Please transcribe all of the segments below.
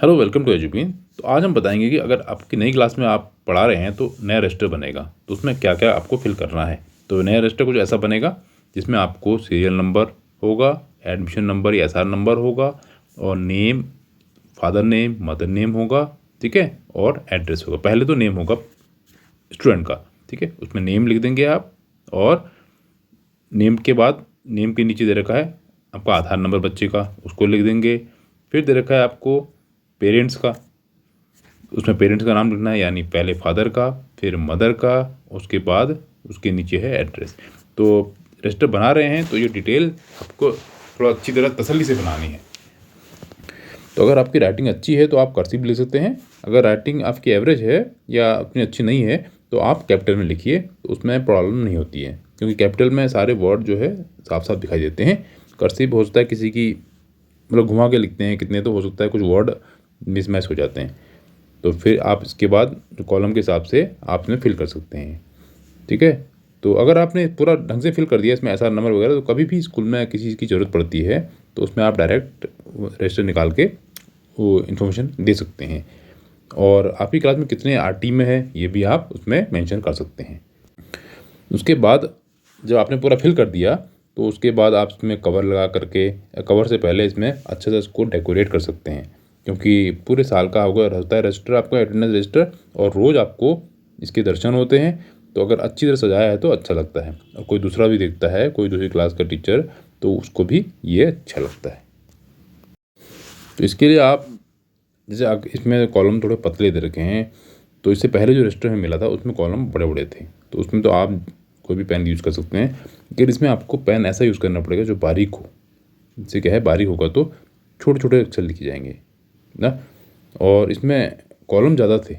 Hello, welcome to एजुबीन। तो आज हम बताएंगे कि अगर आपकी नई क्लास में आप पढ़ा रहे हैं तो नया रजिस्टर बनेगा, तो उसमें क्या क्या आपको फिल करना है। तो नया रजिस्टर कुछ ऐसा बनेगा जिसमें आपको सीरियल नंबर होगा, एडमिशन नंबर या एसआर नंबर होगा, और name, father name, mother name होगा, ठीक है, और एड्रेस होगा। पहले तो नेम होगा स्टूडेंट का, ठीक है, उसमें नेम लिख देंगे आप, और नेम के बाद नेम के नीचे दे रखा है आपका आधार नंबर बच्चे का, उसको लिख देंगे। फिर दे रखा है आपको पेरेंट्स का, उसमें पेरेंट्स का नाम लिखना है, यानी पहले फादर का, फिर मदर का, उसके बाद उसके नीचे है एड्रेस। तो रजिस्टर बना रहे हैं तो ये डिटेल आपको थोड़ा अच्छी तरह तसल्ली से बनानी है। तो अगर आपकी राइटिंग अच्छी है तो आप कर्सिव लिख सकते हैं। अगर राइटिंग आपकी एवरेज है या उतनी अच्छी नहीं है तो आप कैपिटल में लिखिए, तो उसमें प्रॉब्लम नहीं होती है, क्योंकि कैपिटल में सारे वर्ड जो है साफ साफ दिखाई देते हैं। कर्सिव हो सकता है किसी की मतलब घुमा के लिखते हैं कितने, तो हो सकता है कुछ वर्ड मिसमैच हो जाते हैं। तो फिर आप इसके बाद जो कॉलम के हिसाब से आप इसमें फिल कर सकते हैं, ठीक है। तो अगर आपने पूरा ढंग से फिल कर दिया इसमें ऐसा नंबर वगैरह, तो कभी भी स्कूल में किसी चीज़ की ज़रूरत पड़ती है तो उसमें आप डायरेक्ट रजिस्टर निकाल के वो इन्फॉर्मेशन दे सकते हैं। और आपकी क्लास में कितने आरटी में है ये भी आप उसमें मेंशन कर सकते हैं। उसके बाद जब आपने पूरा फिल कर दिया तो उसके बाद आप इसमें कवर लगा करके, कवर से पहले इसमें अच्छे से इसको डेकोरेट कर सकते हैं, क्योंकि पूरे साल का होता है रजिस्टर आपका अटेंडेंस रजिस्टर, और रोज़ आपको इसके दर्शन होते हैं। तो अगर अच्छी तरह सजाया है तो अच्छा लगता है, और कोई दूसरा भी देखता है, कोई दूसरी क्लास का टीचर, तो उसको भी ये अच्छा लगता है। तो इसके लिए आप जैसे इसमें कॉलम थोड़े पतले दे रखे हैं, तो इससे पहले जो रजिस्टर में मिला था उसमें कॉलम बड़े बड़े थे, तो उसमें तो आप कोई भी पेन यूज़ कर सकते हैं। लेकिन इसमें आपको पेन ऐसा यूज़ करना पड़ेगा जो बारीक हो। इससे क्या है, बारीक होगा तो छोटे छोटे अक्षर लिखे जाएंगे ना। और इसमें कॉलम ज़्यादा थे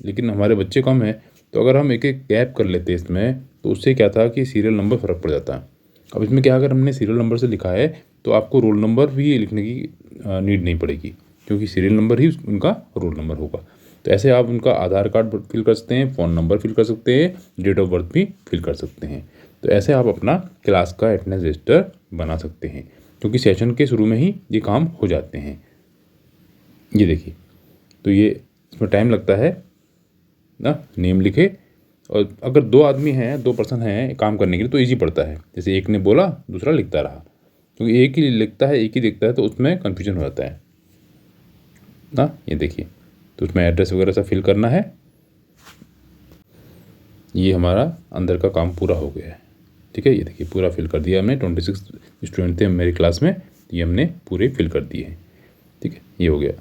लेकिन हमारे बच्चे कम हैं, तो अगर हम एक एक गैप कर लेते इसमें तो उससे क्या था कि सीरियल नंबर फ़र्क पड़ जाता है। अब इसमें क्या, अगर हमने सीरियल नंबर से लिखा है तो आपको रोल नंबर भी लिखने की नीड नहीं पड़ेगी, क्योंकि सीरियल नंबर ही उनका रोल नंबर होगा। तो ऐसे आप उनका आधार कार्ड फिल कर सकते हैं, फ़ोन नंबर फिल कर सकते हैं, डेट ऑफ बर्थ भी फिल कर सकते हैं। तो ऐसे आप अपना क्लास का अटेंडेंस रजिस्टर बना सकते हैं, क्योंकि सेशन के शुरू में ही ये काम हो जाते हैं। ये देखिए, तो ये इसमें टाइम लगता है ना, नेम लिखे, और अगर दो आदमी हैं, दो पर्सन हैं काम करने के लिए, तो ईजी पड़ता है। जैसे एक ने बोला दूसरा लिखता रहा, क्योंकि एक ही लिखता है एक ही देखता है तो उसमें कन्फ्यूजन हो जाता है ना। ये देखिए, तो उसमें एड्रेस वगैरह सब फिल करना है। ये हमारा अंदर का काम पूरा हो गया है, ठीक है। ये देखिए पूरा फिल कर दिया हमने। 26 स्टूडेंट थे मेरी क्लास में, ये हमने पूरे फिल कर दिए हैं, ठीक है। ये हो गया।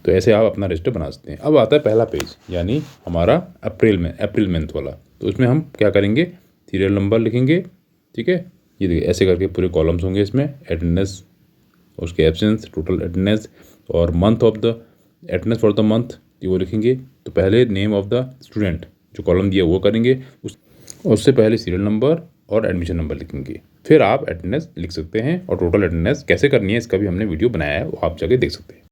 तो ऐसे आप अपना रजिस्टर बना सकते हैं। अब आता है पहला पेज, यानी हमारा अप्रैल मंथ वाला। तो उसमें हम क्या करेंगे, सीरियल नंबर लिखेंगे, ठीक है। ये देखिए ऐसे करके पूरे कॉलम्स होंगे इसमें, अटेंडेंस, उसके एब्सेंस, टोटल अटेंडेंस, और month of the attendance for the month, ये वो लिखेंगे। तो पहले नेम ऑफ द स्टूडेंट जो कॉलम दिया वो करेंगे, उससे पहले सीरियल नंबर और एडमिशन नंबर लिखेंगे। फिर आप अटेंडेंस लिख सकते हैं, और टोटल अटेंडेंस कैसे करनी है इसका भी हमने वीडियो बनाया है, वो आप जाके देख सकते हैं।